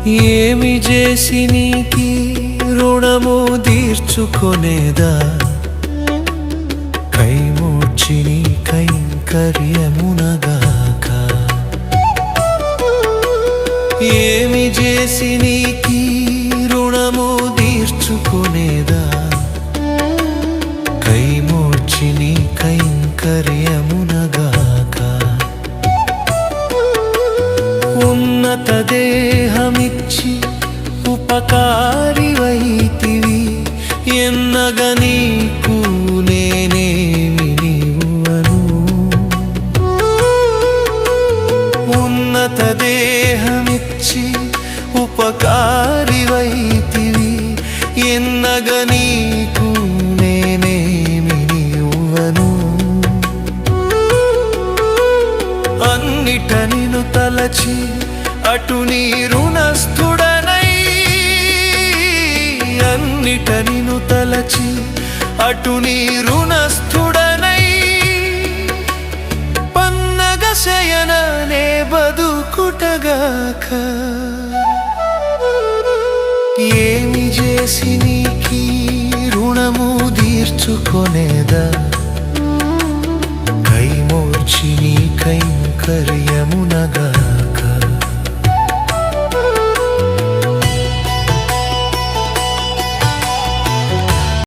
ఏమి చేసి నీకి రుణము తీర్చుకొనేదా కైమోడ్చి నీ కైంకర్యమునగాక ఏమి చేసి నీకి రుణము తీర్చుకొనేదా కైమోడ్చి నీ కైంకర్యమునగాక ఉన్నత దేహమిచ్చి ఉపకారివైతివి ఎన్నగ నీకు నేనేమి నీవువను ఉన్నత దేహమిచ్చి ఉపకారివైతివి ఎన్నగ నీకు నేనేమి నీవువను అన్నిట నిన్ను తలచి అటు నీ రుణస్థుడనై అన్నిట నిన్ను తలచి అటు నీ రుణస్థుడనై పన్నగ శయననే బదుకుటగాక ఏమి చేసి నీకి రుణము తీర్చుకొనేదా కైమోర్చి నీ కైంకర్యమున